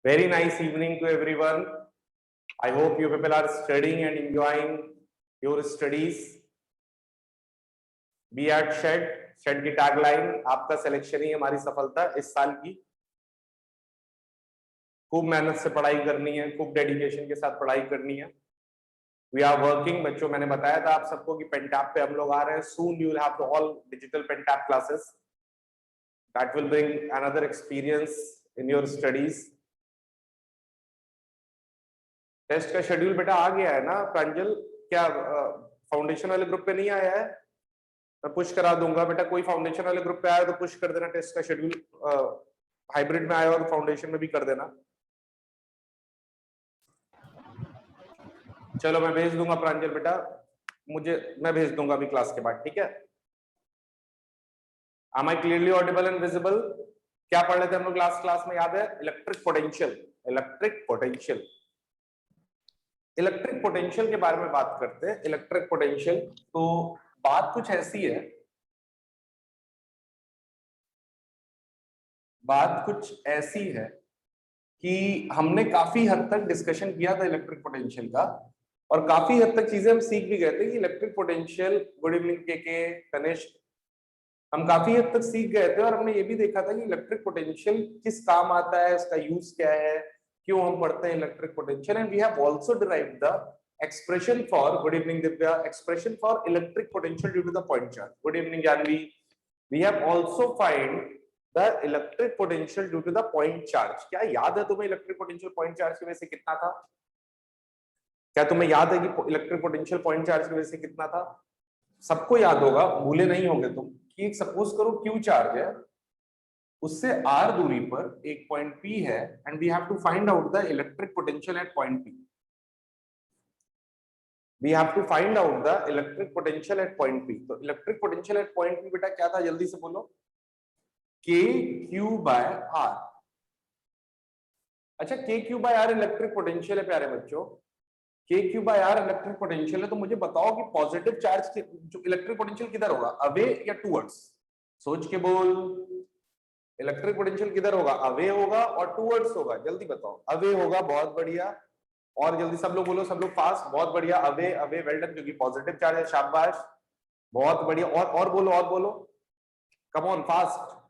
Very nice evening to everyone. I hope you people are studying and enjoying your studies. Be at Shed. Shed की tagline आपका selection ही हमारी सफलता इस साल की। खूब मेहनत से पढ़ाई करनी है, खूब डेडिकेशन के साथ पढ़ाई करनी है। We are working. बच्चों, मैंने बताया था आप सबको कि पेंटैप पे हम लोग आ रहे हैं। Soon you will have to all digital pentap classes. That will bring another experience in your studies. Test का शेड्यूल बेटा आ गया है ना प्रांजल? क्या फाउंडेशन वाले ग्रुप पे नहीं आया है? मैं पुश करा दूंगा बेटा। कोई फाउंडेशन वाले ग्रुप पे आया तो पुश कर देना टेस्ट का शेड्यूल। हाइब्रिड में आया हो तो फाउंडेशन में भी कर देना। चलो मैं भेज दूंगा प्रांजल बेटा, मैं भेज दूंगा अभी क्लास के बाद, ठीक है? Am I clearly audible and visible? क्या पढ़ रहे थे हम लोग क्लास में, याद है? Electric potential. इलेक्ट्रिक पोटेंशियल के बारे में बात करते हैं। इलेक्ट्रिक पोटेंशियल, तो बात कुछ ऐसी है, कि हमने काफी हद तक डिस्कशन किया था इलेक्ट्रिक पोटेंशियल का, और काफी हद तक चीजें हम सीख भी गए थे कि इलेक्ट्रिक पोटेंशियल, गुड इवनिंग के तनिष्क, हम काफी हद तक सीख गए थे। और हमने ये भी देखा था कि इलेक्ट्रिक पोटेंशियल किस काम आता है, इसका यूज क्या है, क्यों हम पढ़ते हैं electric potential. And we have also derived the expression for, good evening Divya, expression for electric potential due to the point charge. Good evening Janvi. We have also find the electric potential due to the point charge. क्या याद है तुम्हें electric potential point charge की वजह से कितना था? क्या तुम्हें याद है कि इलेक्ट्रिक पोटेंशियल पॉइंट चार्ज की वजह से कितना था? सबको याद होगा, भूले नहीं होंगे तुम, कि सपोज करो क्यू चार्ज है, उससे r दूरी पर एक पॉइंट P है, and we have to find out the electric potential at point P। We have to find out the electric potential at point P। तो electric potential at point P बेटा क्या था, जल्दी से बोलो? KQ/R। अच्छा, KQ/R electric potential है प्यारे बच्चों। KQ/R इलेक्ट्रिक पोटेंशियल है, तो मुझे बताओ कि पॉजिटिव चार्ज के जो इलेक्ट्रिक पोटेंशियल किधर होगा, अवे या टुवर्ड्स? सोच के बोल, इलेक्ट्रिक पोटेंशियल किधर होगा? अवे होगा और टुवर्ड्स होगा? जल्दी बताओ। अवे होगा, बहुत बढ़िया। और जल्दी सब लोग बोलो, सब लोग फास्ट, बहुत बढ़िया। अवे अवे, वेल डन, क्योंकि पॉजिटिव चार्ज है, शाबाश, बहुत बढ़िया। और बोलो, और बोलो, कम ऑन, फास्ट।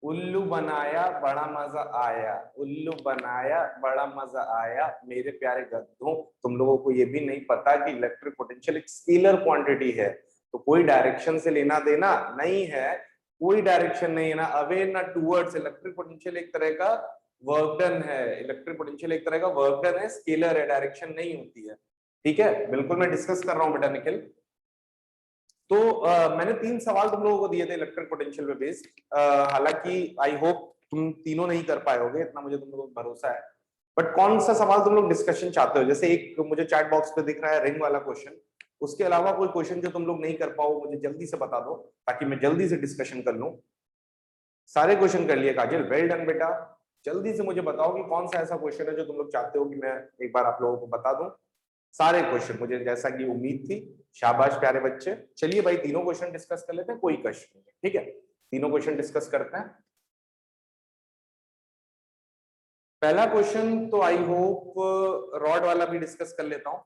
उल्लू बनाया बड़ा मजा आया, उल्लू बनाया बड़ा मजा आया। मेरे प्यारे गधों, तुम लोगों को ये भी नहीं पता कि इलेक्ट्रिक पोटेंशियल एक स्केलर क्वांटिटी है, तो कोई डायरेक्शन से लेना देना नहीं है, कोई डायरेक्शन नहीं है, ना अवे ना टुवर्ड्स। इलेक्ट्रिक पोटेंशियल एक तरह का वर्क डन है, इलेक्ट्रिक पोटेंशियल एक तरह का वर्क डन है, स्केलर है, डायरेक्शन नहीं होती है, ठीक है? बिल्कुल मैं डिस्कस कर रहा हूं बेटा निखिल। तो मैंने 3 सवाल तुम लोगों को दिए थे इलेक्ट्रिक पोटेंशियल पे बेस्ड। हालांकि आई होप तुम तीनों नहीं कर पाए होगे, इतना मुझे तुम लोगों को भरोसा है। बट कौन सा सवाल तुम लोग डिस्कशन चाहते हो? जैसे एक मुझे चैट बॉक्स पे दिख रहा है रिंग वाला क्वेश्चन, उसके अलावा कोई क्वेश्चन जो तुम लोग नहीं कर पाओ मुझे जल्दी से बता दो, ताकि मैं जल्दी से डिस्कशन कर लूं। सारे क्वेश्चन कर लिए काजल, वेल डन बेटा। जल्दी से मुझे बताओ कि कौन सा ऐसा क्वेश्चन है जो तुम लोग चाहते हो कि मैं एक बार आप लोगों को बता दूं। सारे क्वेश्चन, मुझे जैसा कि उम्मीद थी। शाबाश प्यारे बच्चे। चलिए भाई, तीनों क्वेश्चन डिस्कस कर लेते हैं, कोई कष्ट नहीं, ठीक है? तीनों क्वेश्चन डिस्कस करते हैं। पहला क्वेश्चन तो आई होप रॉड वाला भी डिस्कस कर लेता हूं।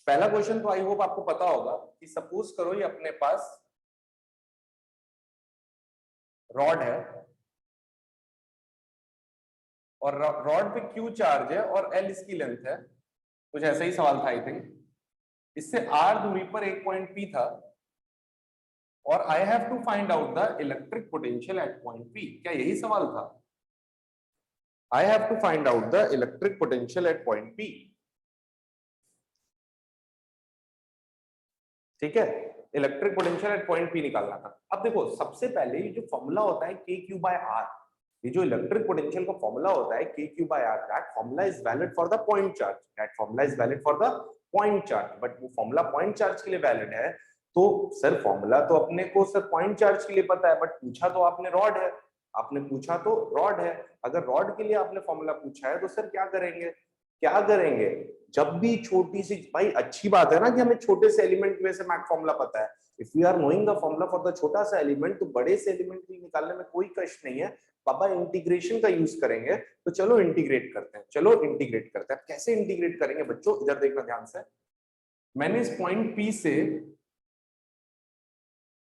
पहला क्वेश्चन तो आई होप आपको पता होगा कि सपोज करो ये अपने पास रॉड है, और रॉड पे क्यू चार्ज है और एल इसकी लेंथ है। कुछ ऐसा ही सवाल था आई थिंक। इससे आर दूरी पर एक पॉइंट पी था, और I have to find out the electric potential at point P. क्या यही सवाल था? I have to find out the electric potential at point P, ठीक है? Electric potential at point P निकालना था। अब देखो, सबसे पहले ये जो फॉर्मूला होता है KQ/R, ये जो इलेक्ट्रिक पोटेंशियल का फॉर्मूला होता है KQ/R, that formula is valid for the point charge, that formula is valid for the point charge. But वो फॉर्मूला पॉइंट चार्ज के लिए वैलिड है, तो सर फॉर्मूला तो अपने को सर पॉइंट चार्ज के लिए पता है, बट पूछा तो आपने रॉड है, आपने पूछा तो रॉड है। अगर रॉड के लिए आपने फॉर्मूला पूछा है तो सर क्या करेंगे, क्या करेंगे? जब भी छोटी सी, भाई अच्छी बात है ना कि हमें छोटे से एलिमेंट की वजह से मैक फॉर्मूला पता है, if you are knowing the formula for the छोटा सा एलिमेंट, तो बड़े से एलिमेंट निकालने में कोई कष्ट नहीं है। पापा इंटीग्रेशन का यूज करेंगे, तो चलो इंटीग्रेट करते हैं, चलो इंटीग्रेट करते हैं। कैसे इंटीग्रेट करेंगे बच्चों, इधर देखना ध्यान से। मैंने इस पॉइंट P से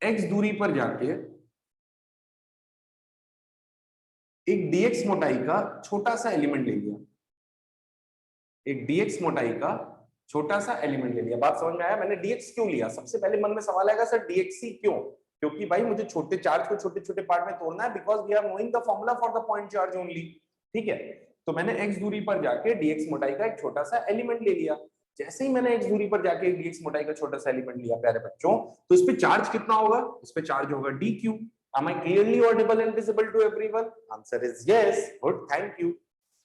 x दूरी पर जाके एक dx मोटाई का छोटा सा एलिमेंट ले लिया, एक dx मोटाई का छोटा सा एलिमेंट ले लिया। बात समझ में आया? मैंने dx क्यों लिया? सबसे पहले मन में सवाल आएगा सर dx ही क्यों? क्योंकि भाई मुझे छोटे चार्ज को छोटे छोटे पार्ट में तोड़ना है, because we are knowing the formula for the point charge only. ठीक है, तो मैंने x दूरी पर जाके dx मोटाई का एक छोटा सा एलिमेंट ले लिया। जैसे ही मैंने x दूरी पर जाके एक dx मोटाई का छोटा सा एलिमेंट लिया प्यारे बच्चों, तो इस पे चार्ज कितना होगा? इस पे चार्ज होगा dq। Am I clearly audible and visible to everyone? Answer is yes. Good, thank you.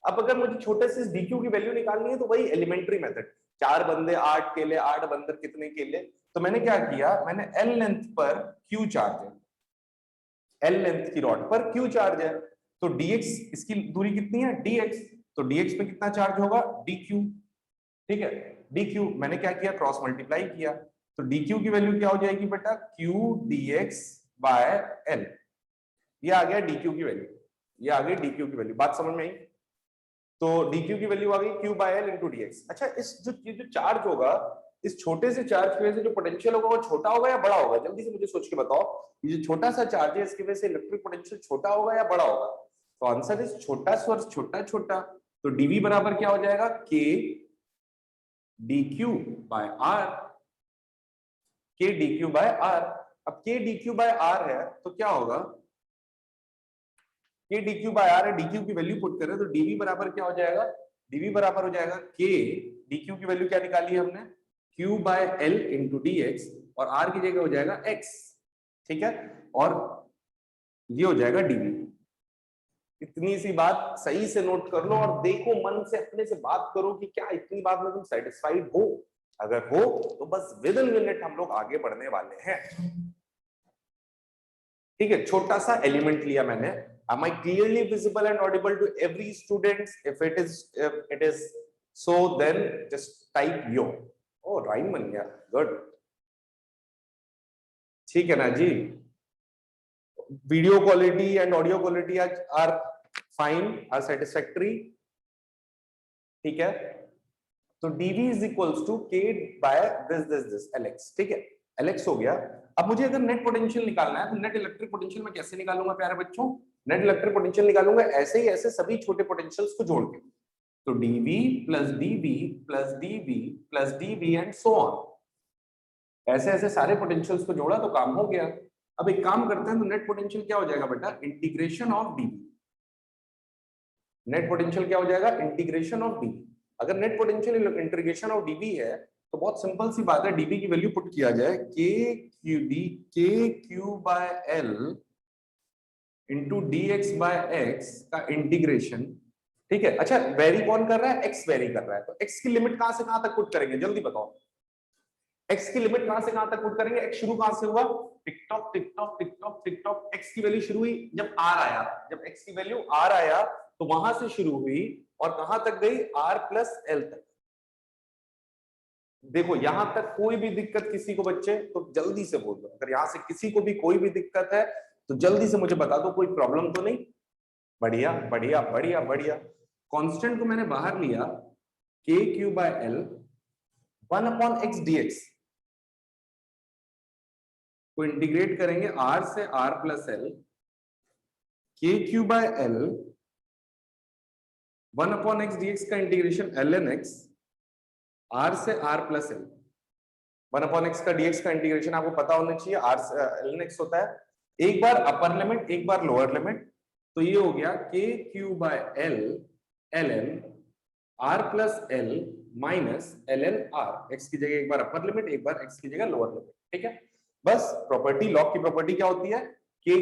अब अगर मुझे छोटे से dq की वैल्यू निकालनी है, तो वही एलिमेंट्री मेथड, 4 बंदे 8 केले, 8 बंदर कितने केले। तो मैंने क्या किया, मैंने l लेंथ पर q चार्ज है, l लेंथ की रॉड पर q चार्ज है, तो dx, इसकी दूरी कितनी है dx, तो dx पे कितना चार्ज होगा dq। ठीक है, dq मैंने क्या किया, क्रॉस मल्टीप्लाई किया, तो dq की वैल्यू क्या हो जाएगी बेटा, q dx बाय l। ये आ गया dq की वैल्यू, ये आ गई dq की वैल्यू। बात समझ में आई? तो dq की वैल्यू आ गई q by l into dx। अच्छा, इस जो चार्ज होगा, इस छोटे से चार्ज की वजह से जो पोटेंशियल होगा वो छोटा होगा या बड़ा होगा? जल्दी से मुझे सोच के बताओ, ये जो छोटा सा चार्ज है इसकी वजह से इलेक्ट्रिक पोटेंशियल छोटा होगा या बड़ा होगा? तो आंसर इज छोटा स्वर छोटा छोटा। तो dv बराबर क्या हो जाएगा, k dq by r, k dq by r। अब k dq बाय r है तो क्या होगा, k dq बाय r है, dq की वैल्यू पुट करें तो dv बराबर क्या हो जाएगा, dv बराबर हो जाएगा k, dq की वैल्यू क्या निकाली है हमने, q by l into dx, और r की जगह हो जाएगा x। ठीक है, और ये हो जाएगा dv। इतनी सी बात सही से नोट कर लो और देखो, मन से अपने से बात करो कि क्या इतनी बात में तुम सेटिस्फाइड हो। अगर हो तो बस विद इन मिनट हम लोग आगे बढ़ने वाले हैं। ठीक है, छोटा सा एलिमेंट लिया मैंने। Am I clearly visible and audible to every student? If it is so, then just type yo. Oh, rhyme बन गया, good. ठीक है ना जी? Video quality and audio quality are fine, are satisfactory. ठीक है, तो dv is equals to k by this Lx। ठीक है, Lx हो गया। अब मुझे अगर नेट पोटेंशियल निकालना है, तो नेट इलेक्ट्रिक पोटेंशियल मैं कैसे निकालूंगा प्यारे बच्चों? नेट इलेक्ट्रिक पोटेंशियल निकालूंगा ऐसे ही, ऐसे सभी छोटे पोटेंशियल्स को जोड़ के। तो dv plus dv plus dv plus dv and so on, ऐसे ऐसे सारे पोटेंशियल्स को जोड़ा तो काम हो गया। अब एक काम करते हैं, तो नेट पोटेंशियल क्या हो जाएगा बेटा, integration of dv। Net potential क्या हो जाएगा, इंटीग्रेशन ऑफ dv। अगर net potential integration of dv है, तो बहुत सिंपल सी बात है, dv की वैल्यू पुट किया जाए k q by l into dx by x का इंटीग्रेशन। ठीक है, अच्छा वेरी कौन कर रहा है, x वेरी कर रहा है, तो x की लिमिट कहां से कहां तक पुट करेंगे, जल्दी बताओ। x की लिमिट कहां से कहां तक पुट करेंगे, x शुरू कहां से हुआ, tick tock tick tock tick tock tick tock, x की वैल्यू शुरू हुई जब r आया, जब x की वैल्यू r आया तो वहां से शुरू हुई और कहां तक गई, r प्लस l तक। देखो यहां तक कोई भी दिक्कत किसी को बच्चे, तो जल्दी से बोल दो। अगर यहां से किसी को भी कोई भी दिक्कत है तो जल्दी से मुझे बता दो, कोई प्रॉब्लम तो नहीं? बढ़िया बढ़िया बढ़िया बढ़िया। कांस्टेंट को मैंने बाहर लिया, k q by l 1 upon x dx को इंटीग्रेट करेंगे r से r plus l, k q by l 1 upon x dx का इंटीग्रेशन ln x, r से r plus l। 1 upon x का dx का इंटीग्रेशन आपको पता होना चाहिए, r से ln x होता है, एक बार अपर लिमिट एक बार लोअर लिमिट, तो ये हो गया k q by l ln r plus l minus ln r, x की जगह एक बार अपर लिमिट एक बार x की जगह लोअर लिमिट। ठीक है, बस प्रॉपर्टी, लॉग की प्रॉपर्टी क्या होती है, k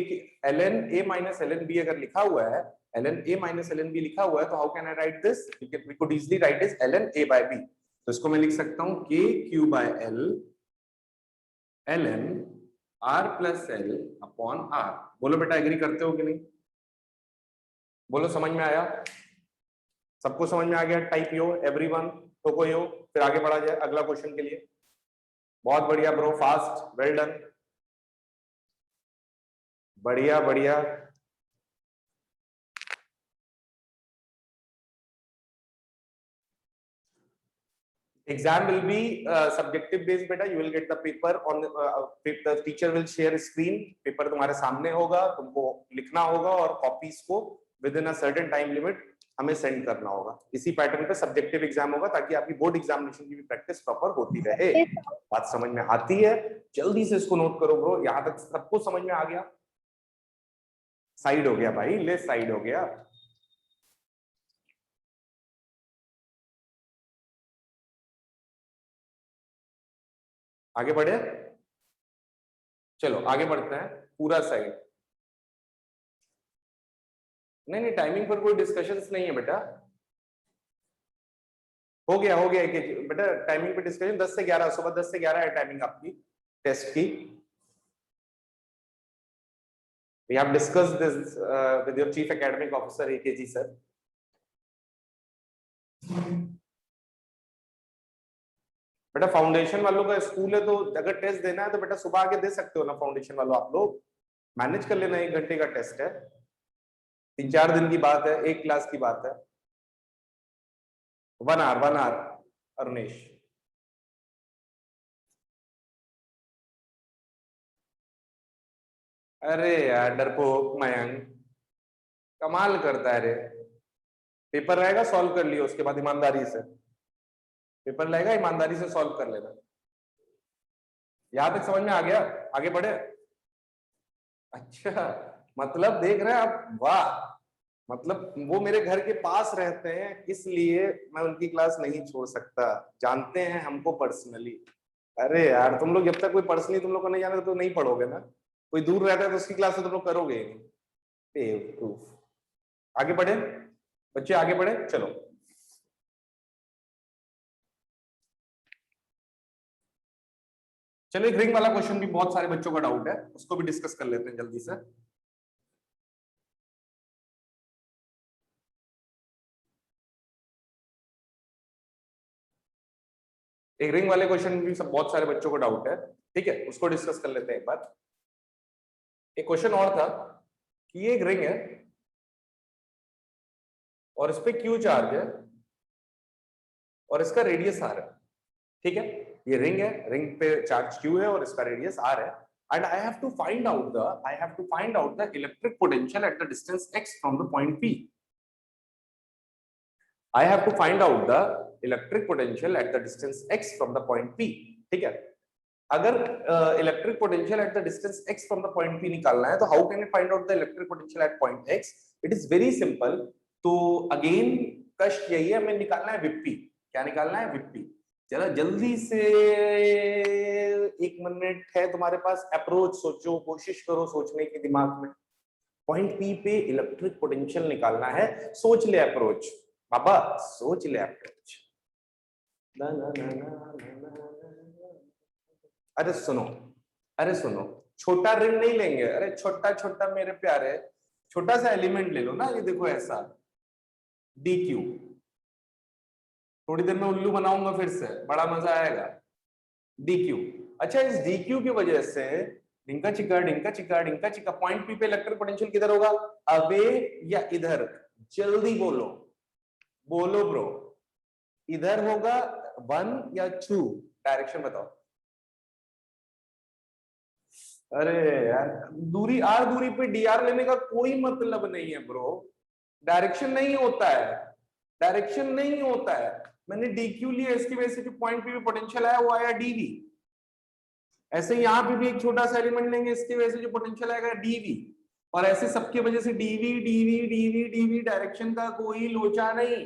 ln a minus ln b अगर लिखा हुआ है, ln a minus ln b लिखा हुआ है, तो how can I write this, we could easily write is ln a by b। तो इसको मैं लिख सकता हूं k q by l ln r plus l upon r। बोलो बेटा एग्री करते हो कि नहीं, बोलो समझ में आया, सबको समझ में आ गया? टाइप यो एवरीवन, ठोको यो, फिर आगे बढ़ा जाए अगला क्वेश्चन के लिए। बहुत बढ़िया ब्रो, फास्ट, वेल डन। बढ़िया बढ़िया। Exam will be subjective based बेटा. You will get the paper on the teacher will share screen. Paper तुम्हारे सामने होगा, तुमको लिखना होगा और कॉपीज को with in a certain time limit हमें सेंड करना होगा. इसी पैटर्न पे सब्जेक्टिव एग्जाम होगा ताकि आपकी बोर्ड एग्जामिनेशन की भी प्रैक्टिस प्रॉपर होती रहे. बात समझ में आती है? जल्दी से इसको नोट करो ब्रो. यहां तक सबको समझ में आ गया? साइड हो गया भाई, ले साइड हो गया. आगे बढ़े, चलो आगे बढ़ते हैं. पूरा साइड नहीं नहीं, टाइमिंग पर कोई डिस्कशंस नहीं है बेटा. हो गया बेटा. टाइमिंग पे डिस्कशन 10 से 11, सुबह 10 से 11 है टाइमिंग आपकी टेस्ट की. We have discussed this with your chief academic officer AKG sir. बेटा फाउंडेशन वालों का स्कूल है तो अगर टेस्ट देना है तो बेटा सुबह आके दे सकते हो ना. फाउंडेशन वालों आप लोग मैनेज कर लेना. 1 घंटे का टेस्ट है, 3-4 दिन की बात है, एक क्लास की बात है. 1 आवर अरुणेश. अरे यार डरपोक मयंक कमाल करता है रे. पेपर रहेगा सॉल्व कर लियो, उसके बाद ईमानदारी से पेपर रहेगा, ईमानदारी से सॉल्व कर लेना. यहां तक समझ में आ गया? आगे बढ़े. अच्छा मतलब देख रहे हैं आप, वाह. मतलब वो मेरे घर के पास रहते हैं इसलिए मैं उनकी क्लास नहीं छोड़ सकता. जानते हैं हमको पर्सनली. अरे यार तुम लोग जब तक कोई पर्सनली तुम लोग को नहीं जाने तो नहीं पढ़ोगे ना. कोई दूर रहता है तो उसकी क्लास तो तुम लोग करोगे ही नहीं. बेवकूफ. आगे बढ़े बच्चे, आगे बढ़े. चलो चलो एक रिंग वाला क्वेश्चन भी बहुत सारे बच्चों का डाउट है, उसको भी डिस्कस कर लेते हैं जल्दी से. एक रिंग वाले क्वेश्चन भी सब बहुत सारे बच्चों को डाउट है. ठीक है, उसको डिस्कस कर लेते हैं एक बार. एक क्वेश्चन और था कि ये एक रिंग है और इस पे क्यू चार्ज है और इसका रेडियस आर है. ठीक है, ये रिंग है, रिंग पे चार्ज क्यू है और इसका रेडियस आर है. And I have to find out the electric potential at the distance x from the point P. I have to find out the electric potential at the distance x from the point P. ठीक है, अगर electric potential at the distance x from the point P निकालना है तो how can we find out the electric potential at point x? It is very simple. तो again कष्ट यही है, हमें निकालना है विप्पी. क्या निकालना है? विप्पी. जरा जल्दी से 1 मिनट है तुम्हारे पास, अप्रोच सोचो, कोशिश करो सोचने की दिमाग में. पॉइंट P पे इलेक्ट्रिक पोटेंशियल निकालना है. सोच ले अप्रोच बाबा, सोच ले अप्रोच. अरे सुनो, छोटा रिंग नहीं लेंगे. अरे छोटा छोटा मेरे प्यारे, छोटा सा एलिमेंट ले लो ना. ये देखो ऐसा DQ. थोड़ी देर में उल्लू बनाऊंगा फिर से, बड़ा मजा आएगा. DQ. अच्छा, इस DQ की वजह से डिंका चिका पॉइंट P पे इलेक्ट्रिक पोटेंशियल किधर होगा? अवे या इधर? जल्दी बोलो ब्रो. इधर होगा 1 या 2? डायरेक्शन बताओ. अरे यार दूरी r दूरी पे dr लेने का कोई मतलब नहीं है ब्रो. डायरेक्शन नहीं होता है. मैंने dq लिया, इसकी वजह से जो पॉइंट P पे पोटेंशियल आया वो आया dv. ऐसे यहाँ पे भी एक छोटा सा एलिमेंट लेंगे, इसकी वजह से जो पोटेंशियल आएगा dv. और ऐसे सबकी वजह से dv. डायरेक्शन का कोई लोचा नहीं.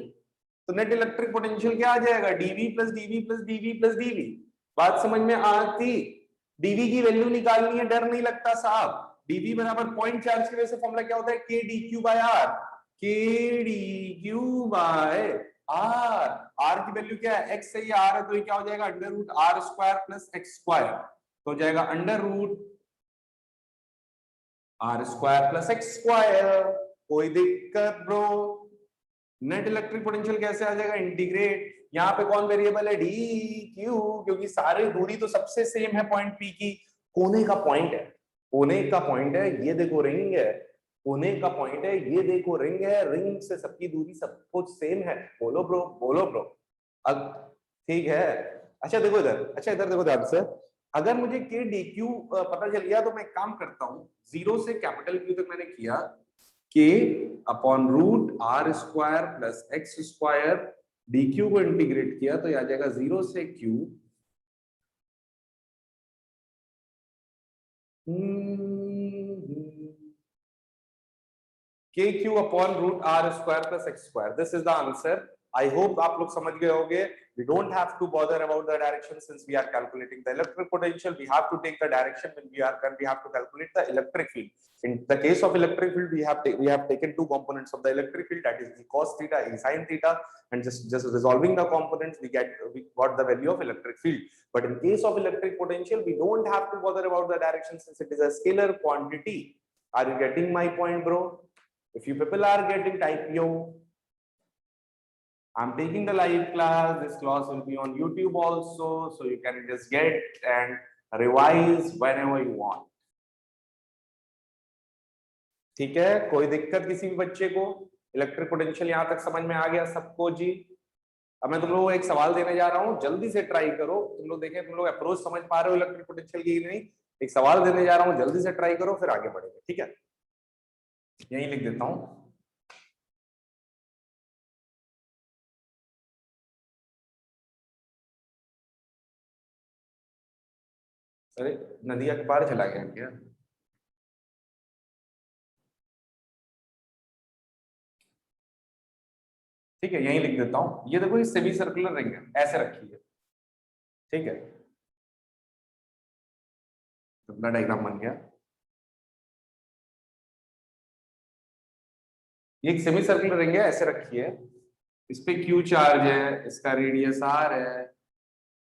तो नेट इलेक्ट्रिक पोटेंशियल क्या आ जाएगा? dv plus dv. बात समझ में आती? dv की वैल्यू निकालनी है, डर नहीं लगता साहब. dv बराबर पॉइंट चार्ज की वजह से फॉर्मूला क्या होता है? k dq by r. r की वैल्यू क्या है? x है, ये r है, तो ये क्या हो जाएगा? Under root r square plus x square. तो हो जाएगा under root r square plus x square. कोई दिक्कत ब्रो? नेट इलेक्ट्रिक पोटेंशियल कैसे आ जाएगा? इंटीग्रेट. यहाँ पे कौन वेरिएबल है? dq, क्योंकि सारी दूरी तो सबसे सेम है पॉइंट P की. कोने का पॉइंट है, कोने का पॉइंट है, ये देखो रिंग है, कोने का पॉइंट है, ये देखो रिंग है, रिंग से सबकी दूरी सब कुछ सेम है। बोलो ब्रो, बोलो ब्रो। अब ठीक है। अच्छा देखो इधर, अच्छा इधर देखो ध्यान से, अगर मुझे के डी क्यू पता चल गया तो मैं काम करता हूँ, जीरो से कैपिटल क्यू तक मैंने किया, k upon root r square plus x square, d q को इंटीग्रेट किया तो आ जाएगा जीरो से q k q upon root r square plus x square. This is the answer. I hope आप लोग समझ गए होंगे। We don't have to bother about the direction since we are calculating the electric potential. We have to take the direction when we have to calculate the electric field. In the case of electric field, we have taken two components of the electric field, that is E cos theta, E sin theta, and just resolving the components, we got the value of electric field. But in case of electric potential, we don't have to bother about the direction since it is a scalar quantity. Are you getting my point, bro? If you people are getting, type yo. I'm taking the live class. This class will be on YouTube also, so you can just get and revise whenever you want. ठीक है, कोई दिक्कत किसी भी बच्चे को? Electric potential यहां तक समझ में आ गया सबको जी? अब मैं तुम लोगों को एक सवाल देने जा रहा हूं, जल्दी से ट्राई करो। तुम लोग देखें तुम लोग अप्रोच समझ पा रहे हो इलेक्ट्रिक पोटेंशियल की नहीं? एक सवाल देने जा रहा हूं, जल्दी से ट्राई करो, फिर आगे बढ़ेंगे। ठीक है, यही लिख देता हूं। अरे नदिया के पार चला गया क्या? ठीक है, यही लिख देता हूं। ये देखो, ये सेमी सर्कुलर रिंग है, ऐसे रखी है। ठीक है, अपना डायग्राम बन गया। ये एक सेमी सर्कुलर रिंग है, ऐसे रखी है। इस पे क्यू चार्ज है, इसका रेडियस आर है,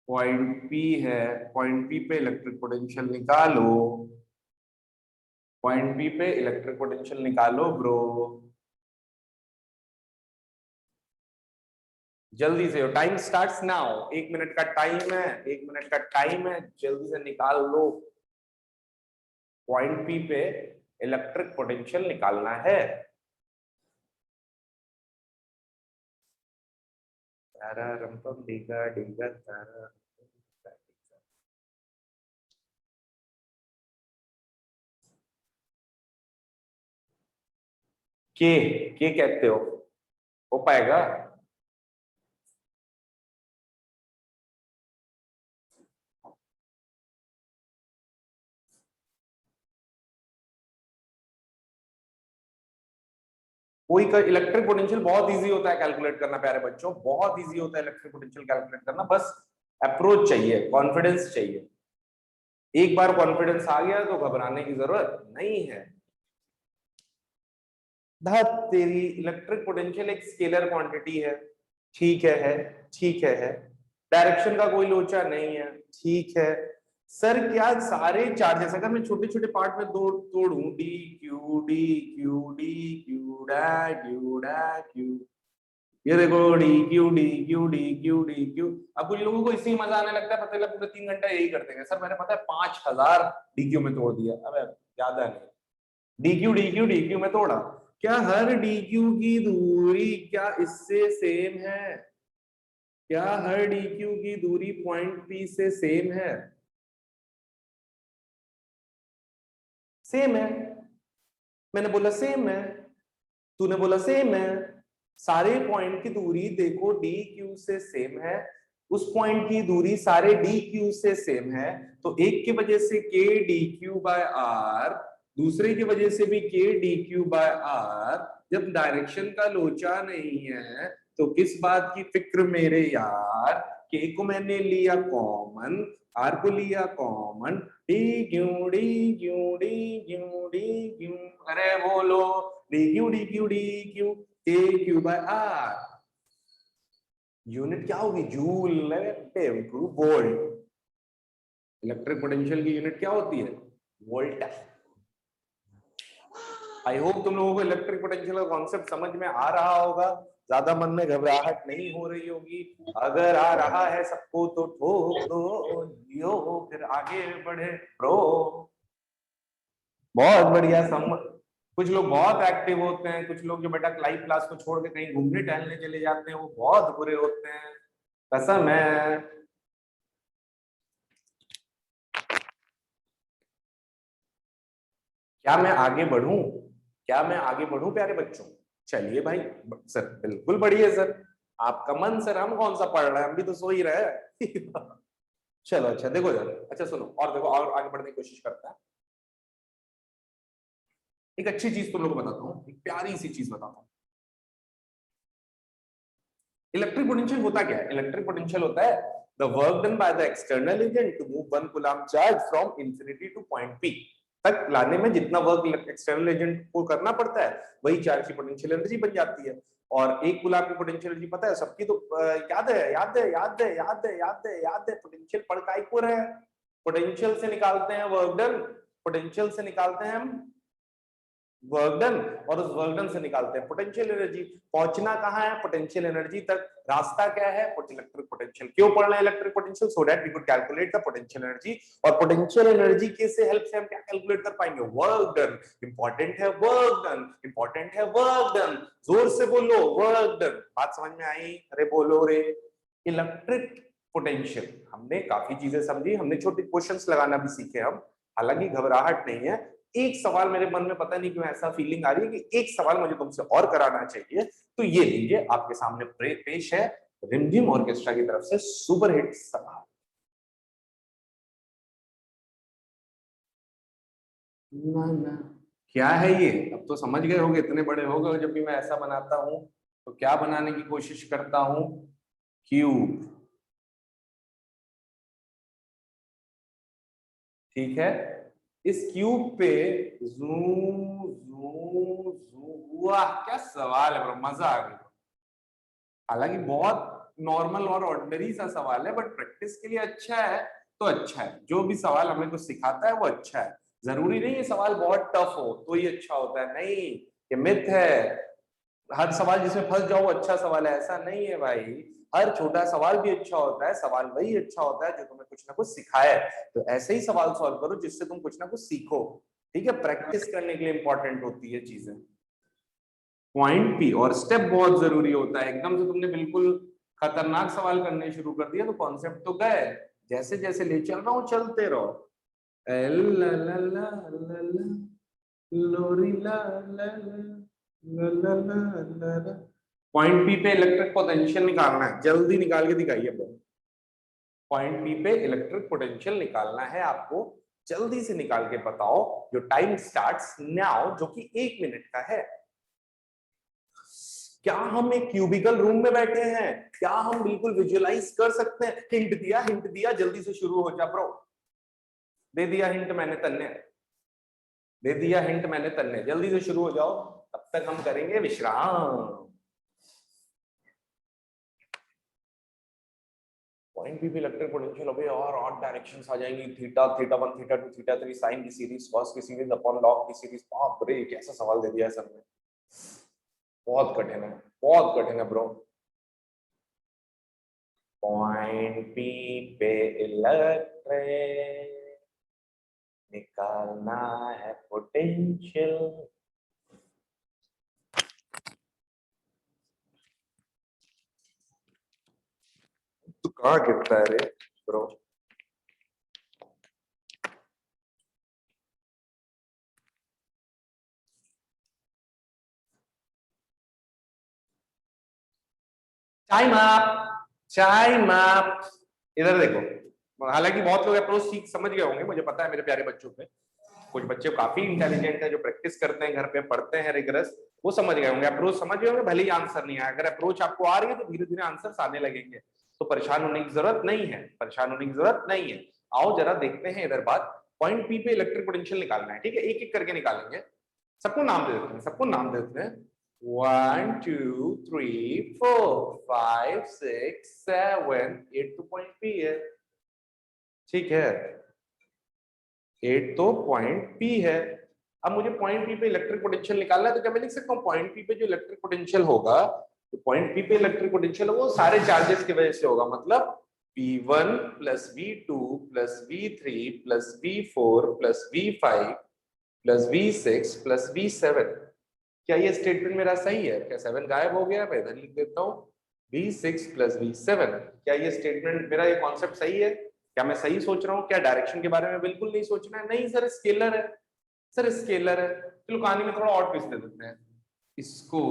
पॉइंट पी है। पॉइंट पी पे इलेक्ट्रिक पोटेंशियल निकालो, पॉइंट पी पे इलेक्ट्रिक पोटेंशियल निकालो ब्रो, जल्दी से। Time starts now. 1 मिनट का टाइम है, 1 मिनट का टाइम है, जल्दी से निकाल लो। पॉइंट पी पे इलेक्ट्रिक पोटेंशियल निकालना है। तारा रंपम डिगा डिगा तारा। के कहते हो पाएगा? कोई का इलेक्ट्रिक पोटेंशियल बहुत इजी होता है कैलकुलेट करना प्यारे बच्चों, बहुत इजी होता है इलेक्ट्रिक पोटेंशियल कैलकुलेट करना। बस अप्रोच चाहिए, कॉन्फिडेंस चाहिए। एक बार कॉन्फिडेंस आ गया तो घबराने की जरूरत नहीं है। धत तेरी, इलेक्ट्रिक पोटेंशियल एक स्केलर क्वांटिटी है। ठीक है, ठीक है। डायरेक्शन का कोई लोचा नहीं है। ठीक है सर, क्या सारे चार्जेस अगर मैं छोटे छोटे पार्ट में तोड़ूं, D Q D Q D Q D Q D Q, ये देखो D Q D Q D Q D Q. अब कुछ लोगों को इसी मजा आने लगता है, पता लगा पूरे 3 घंटा यही करते हैं। सर मैंने पता है 5000 डी क्यू में तोड़ दिया। अब ज्यादा नहीं, D Q D Q D Q में तोड़ा। क्या हर डी क्यू की दूरी क्या इससे सेम है? क्या हर डी क्यू की दूरी पॉइंट पी से सेम है? सेम है। मैंने बोला सेम है, तूने बोला सेम है। सारे पॉइंट की दूरी देखो डी क्यू से सेम है, उस पॉइंट की दूरी सारे डी क्यू से सेम है। तो एक की वजह से के डी क्यू बाय आर, दूसरे की वजह से भी के डी क्यू बाय आर। जब डायरेक्शन का लोचा नहीं है तो किस बात की फिक्र मेरे यार? के को मैंने लिया कॉमन, आर को लिया common, D Q D Q D Q D Q. अरे बोलो D Q D Q D Q, k Q bye are. Unit क्या होगी? Joule, volt. इलेक्ट्रिक पोटेंशियल की यूनिट क्या होती है? वोल्ट। आई होप तुम लोगों को इलेक्ट्रिक पोटेंशियल का कॉन्सेप्ट समझ में आ रहा होगा, ज्यादा मन में घबराहट नहीं हो रही होगी। अगर आ रहा है सबको तो ठोक दो यो, फिर आगे बढ़े प्रो। बहुत बढ़िया। सम कुछ लोग बहुत एक्टिव होते हैं, कुछ लोग जो बेटा लाइव क्लास को छोड़ के कहीं घूमने टहलने चले जाते हैं वो बहुत बुरे होते हैं। कसम है। क्या मैं आगे बढ़ूं? क्या मैं आगे बढ़ूं प्यारे बच्चों? चलिए भाई। सर बिल्कुल बढ़िया सर। आपका मन सर, हम कौन सा पढ़ रहे हैं, हम भी तो सो ही रहे हैं। चलो अच्छा देखो सर, अच्छा सुनो और देखो और आगे बढ़ने की कोशिश करते हैं। एक अच्छी चीज तुम लोग को बताता हूँ, एक प्यारी सी चीज बताता हूँ। इलेक्ट्रिक पोटेंशियल होता क्या है? इलेक्ट्रिक पोटेंशियल होता है the work done by the external agent to move one coulomb charge from infinity to point P तक लाने में जितना वर्क एक्सटर्नल एजेंट को करना पड़ता है वही चार्ज की पोटेंशियल एनर्जी बन जाती है। और एक कूलम्ब की पोटेंशियल एनर्जी पता है सबकी, तो याद है याद है याद है याद है याद है याद है। पोटेंशियल पढ़ काय को रहे हैं? पोटेंशियल से निकालते हैं वर्क डन, पोटेंशियल से निकालते हैं हम वर्क डन, और उस वर्क डन से निकालते हैं पोटेंशियल एनर्जी। पहुंचना कहाँ है? पोटेंशियल एनर्जी तक। रास्ता क्या है? Electric potential. क्यों पढ़ रहे हैं electric potential? So that we could calculate the potential energy. और पोटेंशियल एनर्जी के से हेल्प से हम क्या कैलकुलेट कर पाएंगे? Work done. इंपॉर्टेंट है वर्क डन, इंपॉर्टेंट है वर्क डन। जोर से बोलो वर्क डन। बात समझ में आई? अरे बोलो रे। इलेक्ट्रिक पोटेंशियल हमने काफी चीजें समझी, हमने छोटे क्वेश्चंस लगाना भी सीखे हम। हालांकि घबराहट नहीं है। एक सवाल मेरे मन में पता नहीं क्यों ऐसा फीलिंग आ रही है कि एक सवाल मुझे तुमसे और कराना चाहिए। तो ये लीजिए आपके सामने पेश है रिमझिम ऑर्केस्ट्रा की तरफ से सुपर हिट सवाल। ना ना, क्या है ये? अब तो समझ गए होगे, इतने बड़े हो गए जब भी मैं ऐसा बनाता हूं तो क्या बनाने की कोशिश करता हूं? क्यूब। ठीक है। इस क्यूब पे जू जू जू, वाह क्या सवाल है ब्रो, मजा आ गया। हालांकि बहुत नॉर्मल और ऑर्डिनरी सा सवाल है, बट प्रैक्टिस के लिए अच्छा है। तो अच्छा है, जो भी सवाल हमें कुछ सिखाता है वो अच्छा है। जरूरी नहीं ये सवाल बहुत टफ हो तो ये अच्छा होता है, नहीं। ये मिथ है। हर सवाल जिसमें फंस जाओ वो अच्छा सवाल है, ऐसा नहीं है भाई। हर छोटा सवाल भी अच्छा होता है। सवाल वही अच्छा होता है जो तुम्हें कुछ ना कुछ सिखाए। तो ऐसे ही सवाल सॉल्व करो जिससे तुम कुछ ना कुछ सीखो। ठीक है, प्रैक्टिस करने के लिए इंपॉर्टेंट होती है चीजें। पॉइंट पी और स्टेप बहुत जरूरी होता है। एकदम से तुमने बिल्कुल खतरनाक सवाल करने शुरू कर दिया तो कॉन्सेप्ट तो गए। जैसे जैसे ले चल रहा हूँ चलते रहो। एल ला ला ला ला ला, लोरी ला ला ला ला ला ला ला। पॉइंट पी पे इलेक्ट्रिक पोटेंशियल निकालना है, जल्दी निकाल के दिखाइए। पॉइंट पी पे इलेक्ट्रिक पोटेंशियल निकालना है आपको। जल्दी से निकाल के बताओ। जो टाइम स्टार्ट्स नाउ, जो कि 1 मिनट का है। क्या हम एक क्यूबिकल रूम में बैठे हैं? क्या हम बिल्कुल विजुअलाइज कर सकते हैं? हिंट दिया, हिंट दिया, जल्दी से शुरू हो जा ब्रो। दे दिया हिंट मैंने तन्ने, दे दिया हिंट मैंने तन्ने, जल्दी से शुरू हो जाओ। तब तक हम करेंगे विश्राम। पॉइंट बी पे इलेक्ट्रिक पोटेंशियल, अबे और डायरेक्शंस आ जाएंगी। Theta, theta 1, theta 2, theta 3, sine की सीरीज, कॉस की सीरीज अपॉन लॉग की सीरीज। बाप रे कैसा सवाल दे दिया है सर ने। बहुत कठिन है, बहुत कठिन है ब्रो। पॉइंट पी पे इलेक्ट्रिक निकालना है पोटेंशियल। तू कहाँ गिरता है रे bro? Time up, time up. इधर देखो, हालांकि बहुत लोग अप्रोच सीख समझ गए होंगे, मुझे पता है मेरे प्यारे बच्चों पे कुछ बच्चे काफी इंटेलिजेंट है जो प्रैक्टिस करते हैं घर पे, पढ़ते हैं रिगरस। वो समझ गए होंगे, अप्रोच समझ गए होंगे, भले ही आंसर नहीं आया। अगर अप्रोच आपको आ रही है तो धीरे धीरे आंसर आने लगेंगे। तो परेशान होने की जरूरत नहीं है, परेशान होने की जरूरत नहीं है। आओ जरा देखते हैं इधर बात। पॉइंट पी पे इलेक्ट्रिक पोटेंशियल निकालना है, ठीक है? एक एक करके निकालेंगे। सबको नाम दे देते हैं, सबको नाम दे देते हैं। 1 2 3 4 5 6 7 8 तो पॉइंट पी है। ठीक है, 8 तो पॉइंट पी है। अब मुझे पॉइंट पी पे इलेक्ट्रिक पोटेंशियल निकालना है, तो क्या मैं लिख सकता हूँ पॉइंट पी पे जो इलेक्ट्रिक पोटेंशियल होगा, तो पॉइंट पी पे इलेक्ट्रिक पोटेंशियल वो सारे चार्जेस की वजह से होगा। मतलब V1 plus V2 plus V3 plus V4 plus V5 plus V6 plus V7। क्या ये स्टेटमेंट मेरा सही है? क्या 7 गायब हो गया? मैं इधर लिख देता हूँ V6 प्लस V7। क्या ये स्टेटमेंट मेरा, ये कॉन्सेप्ट सही है? क्या मैं सही सोच रहा हूँ? क्या डायरेक्शन के बारे में बिल्कुल नहीं सोचना है? नहीं सर, स्केलर है। सर स्केलर है। चलो कहानी में थोड़ा और ट्विस्ट दे देते हैं, इसको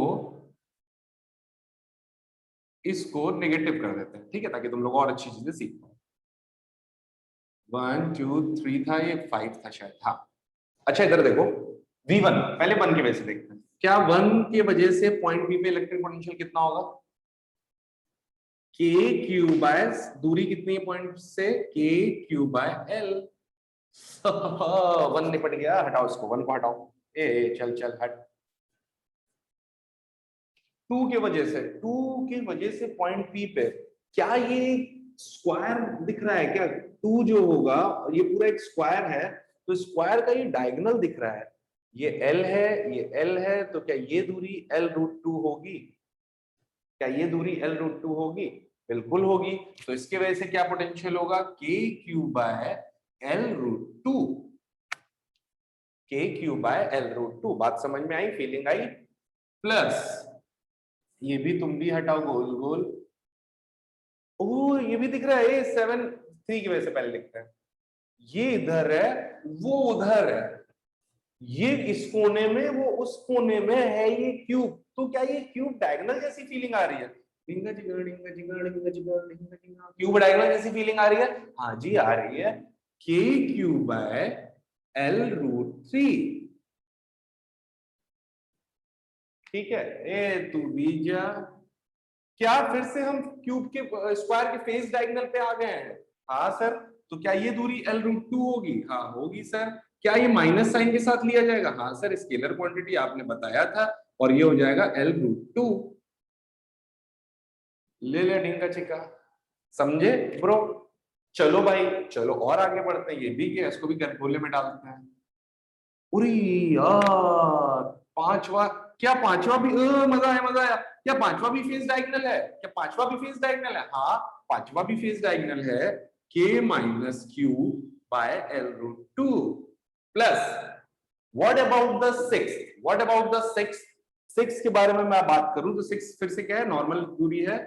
इसको नेगेटिव कर देते हैं, ठीक है, ताकि तुम लोग और अच्छी चीजें सीख पाओ। 1 2 3 था, ये 5 था शायद। हाँ, अच्छा इधर देखो, V1 पहले 1 की वजह से देखते हैं। क्या 1 की वजह से पॉइंट बी पे इलेक्ट्रिक पोटेंशियल कितना होगा? के क्यू बाय, दूरी कितनी है पॉइंट से? के क्यू बाय एल। 1 निपट गया, हटाओ इसको, 1 को हटाओ। चल चल हट। 2 की वजह से, 2 की वजह से पॉइंट पी पे क्या ये स्क्वायर दिख रहा है क्या? 2 जो होगा, ये पूरा एक स्क्वायर है, तो स्क्वायर का ये डायगोनल दिख रहा है। ये L है, ये L है, तो क्या ये दूरी L√2 होगी? क्या ये दूरी L√2 होगी? बिल्कुल होगी। तो इसके वजह से क्या पोटेंशियल होगा? के क्यू बाय L√2। के क्यू बाय L√2। बात समझ में आई? फीलिंग आई? प्लस ये भी तुम भी हटाओ गोल गोल। ओ ये भी दिख रहा है, 7 3 की वजह से पहले लिखते हैं। ये इधर है, वो उधर है, ये इस कोने में, वो उस कोने में है, ये क्यूब। तो क्या ये क्यूब डायगोनल जैसी फीलिंग आ रही है? डिंगा जिगा डिंगा जिगा डिंगा जिगा डिंगा जिगा, क्यूब डायगोनल जैसी फीलिंग आ रही है? हाँ जी आ रही है। के क्यूब बाय L√3। ठीक है, ए तू बीजा। क्या फिर से हम क्यूब के स्क्वायर के फेस डायगोनल पे आ गए हैं? हाँ सर। तो क्या ये दूरी L√2 होगी? हाँ होगी सर। क्या ये माइनस साइन के साथ लिया जाएगा? हाँ सर, स्केलर क्वांटिटी आपने बताया था, और ये हो जाएगा L√2। ले ले ढींगा चिका, समझे ब्रो? चलो भाई, चलो और आगे बढ़ते हैं। ये भी क्या, इसको भी कैलकुलेटर में डालते हैं। उरी यार, पांचवा, क्या पांचवा भी, मजा आया मजा आया। क्या पांचवा भी फेस डायगोनल है? क्या पांचवा भी फेस डायगोनल है? हाँ, पांचवा भी फेस डायगोनल है। K minus q by L√2 plus, what about the six? What about the six? Six के बारे में मैं बात करूं तो सिक्स फिर से क्या है? नॉर्मल दूरी है,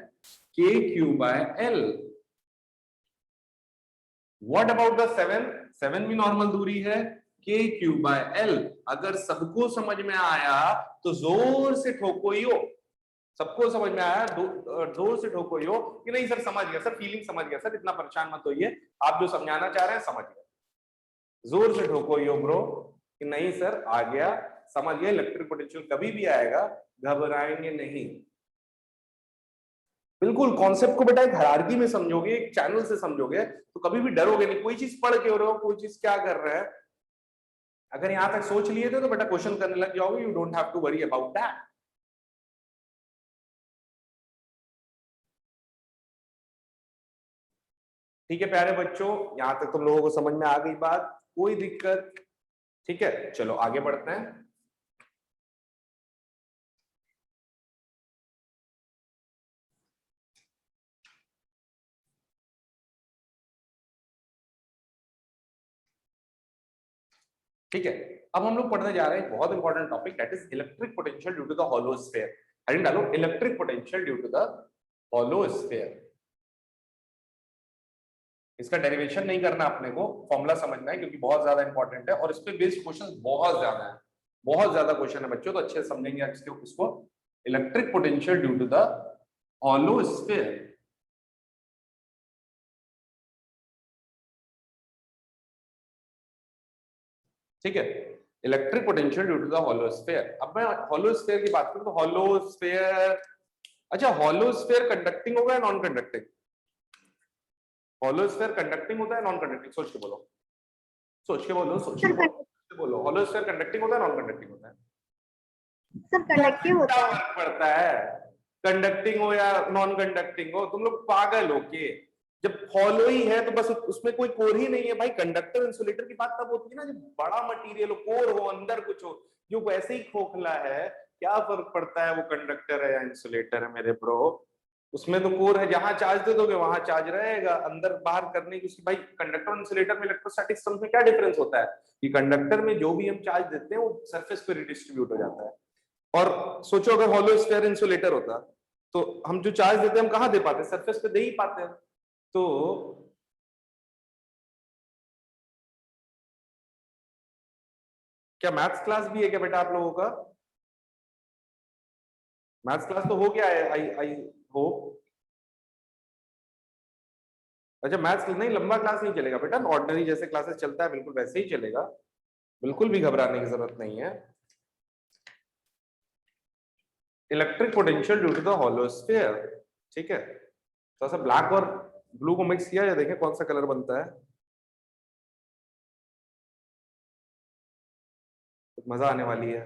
के Q by L. What about the seven? Seven भी नॉर्मल दूरी है, के क्यू बाय एल। अगर सबको समझ में आया तो जोर से ठोको यो। सबको समझ में आया? जोर से ठोको यो कि नहीं सर समझ गया सर, फीलिंग समझ गया सर, इतना परेशान मत होइए, आप जो समझाना चाह रहे हैं समझ गए। जोर से ठोको यो ब्रो कि नहीं सर आ गया, समझ गए। इलेक्ट्रिक पोटेंशियल कभी भी आएगा, घबराएंगे नहीं। बिल्कुल कॉन्सेप्ट को बेटा एक हायरार्की में समझोगे, एक चैनल से समझोगे, तो कभी भी डरोगे नहीं। कोई चीज पढ़ के हो रहे हो, कोई चीज क्या कर रहे हैं, अगर यहां तक सोच लिए थे तो बेटा क्वेश्चन करने लग जाओगे। You don't have to worry about that. ठीक है प्यारे बच्चों, यहां तक तुम लोगों को समझ में आ गई बात? कोई दिक्कत? ठीक है, चलो आगे बढ़ते हैं। ठीक है, अब हम लोग पढ़ने जा रहे हैं एक बहुत important topic, that is electric potential due to the hollow sphere. Heading डालो, electric potential due to the hollow sphere. इसका डेरिवेशन नहीं करना अपने को, फॉर्मूला समझना है, क्योंकि बहुत ज्यादा इंपॉर्टेंट है और इस पे बेस्ड क्वेश्चन बहुत ज्यादा है, बहुत ज्यादा क्वेश्चन है बच्चों, तो अच्छे से समझेंगे इसको। Electric potential due to the hollow sphere. ठीक है, electric potential due to the hollow sphere. अब मैं हॉलो स्फीयर की बात करूं तो हॉलो स्फीयर, अच्छा हॉलो स्फीयर कंडक्टिंग होगा या non conducting? Hollow sphere conducting होता है नॉन कंडक्टिंग? सोच के बोलो, सोच के बोलो, सोच के बोलो, बोलो। हॉलो स्फीयर कंडक्टिंग होता है नॉन कंडक्टिंग होता है? सर कंडक्टिव होता है। फर्क पड़ता है कंडक्टिंग हो या नॉन कंडक्टिंग हो? तुम लोग पागल हो के? जब हॉलो ही है तो बस उसमें कोई कोर ही नहीं है भाई। कंडक्टर इंसुलेटर की बात तब होती है ना जब बड़ा मटेरियल हो, कोर हो, अंदर कुछ हो। जो वैसे ही खोखला है, क्या फर्क पड़ता है वो कंडक्टर है या इंसुलेटर है मेरे ब्रो? उसमें तो कोर है, जहां चार्ज दे दोगे वहां चार्ज रहेगा, अंदर बाहर करने की उसकी भाई कंडक्टर और इंसुलेटर में इलेक्ट्रोस्टैटिक सिस्टम में क्या डिफरेंस होता है कि कंडक्टर में जो भी हम चार्ज देते हैं वो सरफेस पे रिडिस्ट्रीब्यूट हो जाता है, और सोचो अगर हॉलो स्फीयर इंसुलेटर होता तो हम जो चार्ज देते हैं हम कहां दे पाते, सरफेस पे दे ही पाते हैं। तो क्या मैथ्स क्लास भी है क्या बेटा आप लोगों का? मैथ्स क्लास तो हो गया है आई आई होप। अच्छा मैथ्स नहीं, लंबा क्लास नहीं चलेगा बेटा, ऑर्डिनरी जैसे क्लासेस चलता है बिल्कुल वैसे ही चलेगा, बिल्कुल भी घबराने की जरूरत नहीं है। Electric potential due to the hollow sphere, ठीक है। तो ऐसा ब्लैक और ब्लू को मिक्स किया या देखें कौन सा कलर बनता है, तो मजा आने वाली है।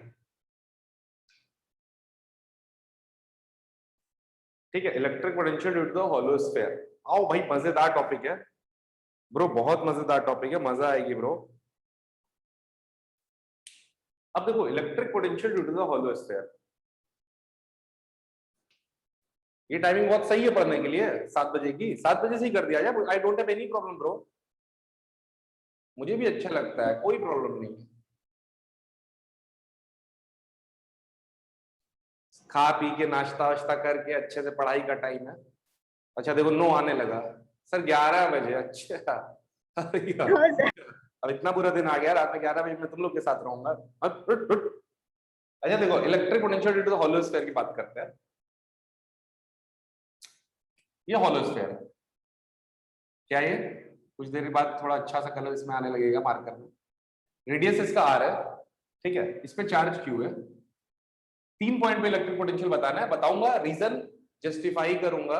ठीक है, electric potential due to the hollow sphere. आओ भाई मजेदार टॉपिक है ब्रो, बहुत मजेदार टॉपिक है, मजा आएगी ब्रो। अब देखो electric potential due to the hollow sphere, ये टाइमिंग बहुत सही है पढ़ने के लिए, 7 बजे की, 7 बजे से ही कर दिया जाए, I don't have any problem bro, मुझे भी अच्छा लगता है, कोई प्रॉब्लम नहीं है। खा पी के नाश्ता वाश्ता करके अच्छे से पढ़ाई का टाइम है। अच्छा देखो 9 आने लगा, सर 11 बजे, अच्छा अरे यार, हो सर। अब इतना बुरा दिन आ गया, रात में 11 बजे मैं तुम लोग के साथ रहूंगा। अच्छा देखो electric potential due to the hollow sphere की बात करते हैं। ये हॉलो स्फीयर है क्या, ये कुछ देर बाद थोड़ा अच्छा सा कलर इसमें आने लगेगा मार्कर में, रेडियस इसका आर है, ठीक है, इस पे चार्ज क्यू है, 3 पॉइंट पे इलेक्ट्रिक पोटेंशियल बताना है, बताऊंगा रीजन जस्टिफाई करूंगा,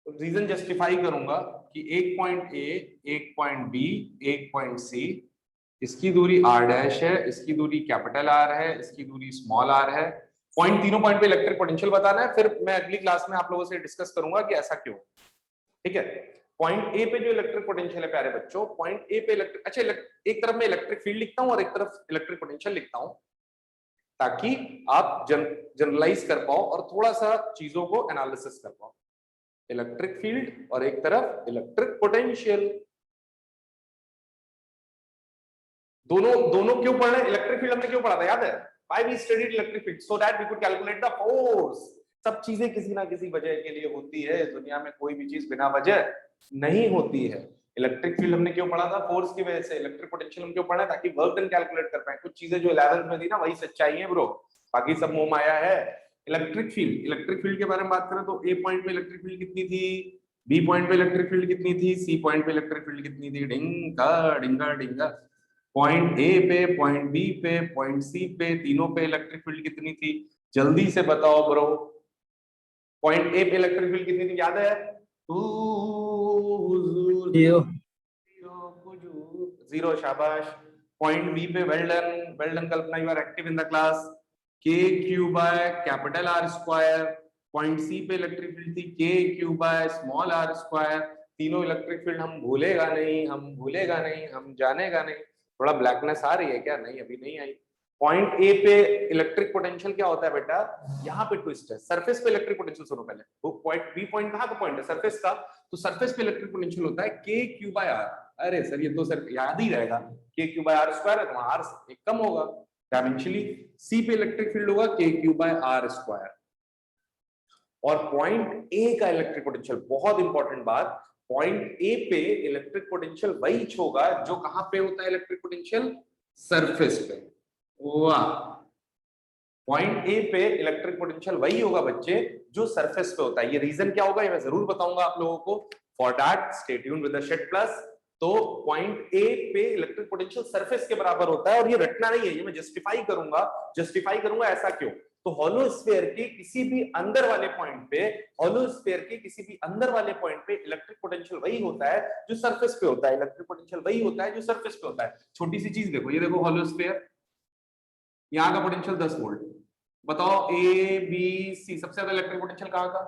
रीजन जस्टिफाई करूंगा कि एक पॉइंट ए, एक पॉइंट बी, एक पॉइंट सी, इसकी दूरी r डैश है, इसकी दूरी कैपिटल R है, इसकी दूरी स्मॉल r है, पॉइंट, तीनों पॉइंट पे इलेक्ट्रिक पोटेंशियल बताना है, फिर मैं अगली क्लास में आप लोगों से डिस्कस करूंगा कि ऐसा क्यों, ठीक है। पॉइंट ए पे जो इलेक्ट्रिक पोटेंशियल है प्यारे बच्चों, पॉइंट ए पे इलेक्ट्रिक, अच्छा एक तरफ मैं इलेक्ट्रिक फील्ड लिखता हूं और एक तरफ इलेक्ट्रिक पोटेंशियल लिखता हूं, ताकि आप जनरलाइज कर पाओ और थोड़ा सा चीजों को एनालिसिस कर पाओ, इलेक्ट्रिक फील्ड और एक तरफ इलेक्ट्रिक पोटेंशियल, दोनों दोनों क्यों पढ़ रहे हैं, इलेक्ट्रिक फील्ड हमने क्यों पढ़ा था याद है, why we studied electric field, so that we could calculate the force. सब चीजें किसी ना किसी वजह के लिए होती है, दुनिया में कोई भी चीज बिना वजह नहीं होती है। इलेक्ट्रिक फील्ड हमने क्यों पढ़ा था, फोर्स की वजह से, इलेक्ट्रिक पोटेंशियल हम क्यों पढ़ा है, ताकि वर्क डन कैलकुलेट कर पाए, कुछ चीजें जो 11th में थी ना वही सच्चाई है ब्रो, बाकी सब मोह माया है। इलेक्ट्रिक फील्ड के बारे में बात करें तो ए पॉइंट पे इलेक्ट्रिक फील्ड कितनी थी, बी पॉइंट पे इलेक्ट्रिक फील्ड कितनी थी, सी पॉइंट पे इलेक्ट्रिक फील्ड कितनी थी, डिंगा डिंगा डिंगा, पॉइंट ए पे, पॉइंट बी पे, पॉइंट सी पे, तीनों पे इलेक्ट्रिक फील्ड कितनी थी, जल्दी से बताओ ब्रो, पॉइंट ए पे इलेक्ट्रिक फील्ड कितनी थी याद है, जीरो, शाबाश। पॉइंट बी पे well done Kalpana, you are active in the class, K Q by capital R square, point C पे इलेक्ट्रिक फील्ड थी K Q by small R square, तीनों इलेक्ट्रिक फील्ड हम भूलेगा नहीं, हम भूलेगा नहीं, हम जानेगा नहीं। थोड़ा ब्लैकनेस आ रही है क्या, नहीं अभी नहीं आई। पॉइंट ए पे इलेक्ट्रिक पोटेंशियल क्या होता है बेटा, यहाँ पे ट्विस्ट है, सरफेस पे इलेक्ट्रिक पोटेंशियल, सुनो पहले, वो पॉइंट बी पॉइंट कहाँ का पॉइंट है, सरफेस का, तो सरफेस पे इलेक्ट्रिक पोटेंशियल होता है के क्यू बाय आर, अरे सर ये तो सर याद ही रहेगा, के क्यू बाय आर स्क्वायर है तो आर एक कम होगा, डायमेंशनली सी पे इलेक्ट्रिक फील्ड होगा के क्यू बाय आर स्क्वायर, और पॉइंट ए का इलेक्ट्रिक पोटेंशियल, बहुत इंपॉर्टेंट बात, पॉइंट ए पे इलेक्ट्रिक पोटेंशियल वही होगा जो कहां पे होता है इलेक्ट्रिक पोटेंशियल, सरफेस पे, वाह, पॉइंट ए पे इलेक्ट्रिक पोटेंशियल वही होगा बच्चे जो सरफेस पे होता है, ये रीजन क्या होगा ये मैं जरूर बताऊंगा आप लोगों को, for that stay tuned with the shade plus. तो पॉइंट ए पे इलेक्ट्रिक पोटेंशियल सरफेस के बराबर होता है, और ये रटना नहीं है, ये मैं जस्टिफाई करूंगा ऐसा क्यों, तो हॉलो स्फीयर के किसी भी अंदर वाले पॉइंट पे, हॉलो स्फीयर के किसी भी अंदर वाले पॉइंट पे इलेक्ट्रिक पोटेंशियल वही होता है जो सरफेस पे होता है, इलेक्ट्रिक पोटेंशियल वही होता है जो सरफेस पे होता है। छोटी सी चीज देखो, ये देखो हॉलो स्फीयर, यहाँ का पोटेंशियल 10 वोल्ट, बताओ ए बी सी सबसे ज्यादा इलेक्ट्रिक पोटेंशियल कहाँ का,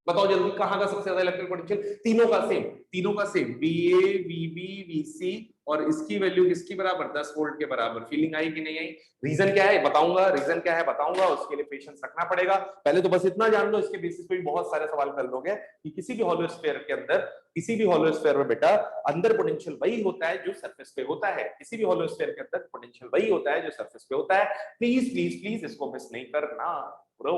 बताओ जल्दी, कहाँ का सबसे ज्यादा इलेक्ट्रिक पोटेंशियल? तीनों का सेम, VA, VB, VC, और इसकी वैल्यू किसकी बराबर? 10 वोल्ट के बराबर। फीलिंग आई कि नहीं आई? रीजन क्या है बताऊंगा, रीजन क्या है बताऊंगा, उसके लिए पेशेंस रखना पड़ेगा। पहले तो बस इतना जान लो, इसके बेसिस पे भी बहुत सारे सवाल कर लोगे कि किसी भी हॉलो स्फीयर के अंदर, किसी भी हॉलो स्फीयर में बेटा अंदर पोटेंशियल वही होता है जो सरफेस पे होता है। किसी भी हॉलो स्फीयर के अंदर पोटेंशियल वही होता है जो सरफेस पे होता है। प्लीज प्लीज प्लीज इसको मिस नहीं करना ब्रो।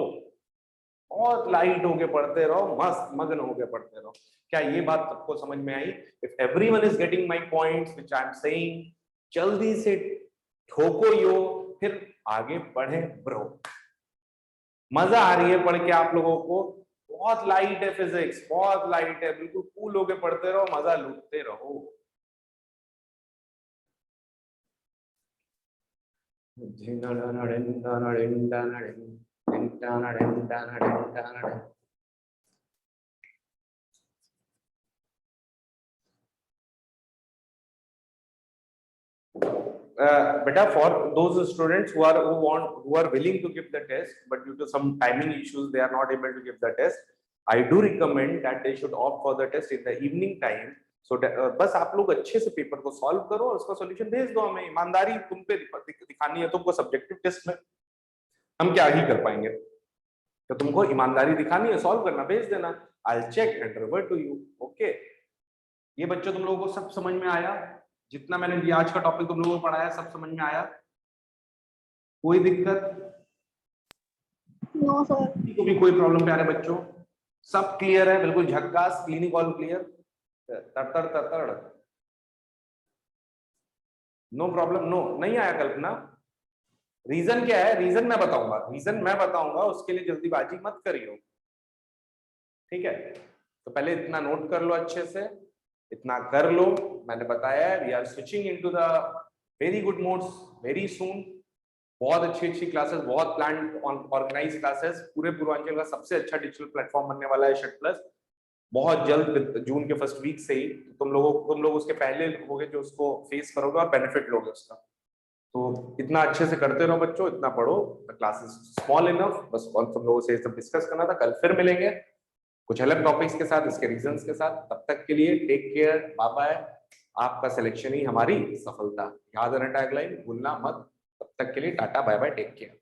बहुत लाइट होके पढ़ते रहो, मस्त मगन होके पढ़ते रहो। क्या ये बात सबको समझ में आई? If everyone is getting my points which I am saying, जल्दी से ठोको यो, फिर आगे बढ़े ब्रो। मजा आ रही है पढ़ के आप लोगों को? बहुत लाइट है फिजिक्स, बहुत लाइट है, बिल्कुल कूल होके पढ़ते रहो, मजा लूटते रहो। Beta, for those students who are willing to give the test, but due to some timing issues they are not able to give the test, I do recommend that they should opt for the test in the evening time. So बस आप लोग अच्छे से paper को solve करो और उसका solution भेज दो हमें। ईमानदारी तुम पे दिखानी है तुमको। सब्जेक्टिव टेस्ट में हम क्या ही कर पाएंगे, तो तुमको ईमानदारी दिखानी है, सॉल्व करना, भेज देना। I'll check and revert to you. Okay? ये बच्चों तुम लोगों को सब समझ में आया? जितना मैंने ये आज का टॉपिक तुम लोगों को पढ़ाया सब समझ में आया? कोई दिक्कत? No sir. को भी कोई प्रॉब्लम प्यारे बच्चों? सब क्लियर है? बिल्कुल झक्कास, क्लिनिक ऑल क्लियर, तड़ तड़। No problem? नो नहीं आया कल्पना? रीजन क्या है? रीजन मैं बताऊंगा, उसके लिए जल्दीबाजी मत करियो, ठीक है? तो पहले इतना नोट कर लो अच्छे से, इतना कर लो। मैंने बताया we are switching into the very good modes very soon. बहुत अच्छी क्लासेस, बहुत प्लान ऑर्गेनाइज क्लासेस, पूरे पूर्वांचल का सबसे अच्छा डिजिटल प्लेटफॉर्म बनने वाला है शेड प्लस बहुत जल्द, जून के फर्स्ट वीक से ही। तुम लोग उसके पहले होगे जो उसको फेस करोगे और बेनिफिट लोगे उसका। तो इतना अच्छे से करते रहो बच्चों, इतना पढ़ो। क्लासेस स्मॉल इनफ, बस तुम लोगों से सब डिस्कस करना था। कल फिर मिलेंगे कुछ अलग टॉपिक्स के साथ, इसके रीजंस के साथ। तब तक के लिए टेक केयर, बाय बाय। आपका सिलेक्शन ही हमारी सफलता, याद रहना टैगलाइन, भूलना मत। तब तक के लिए tata bye bye, take care.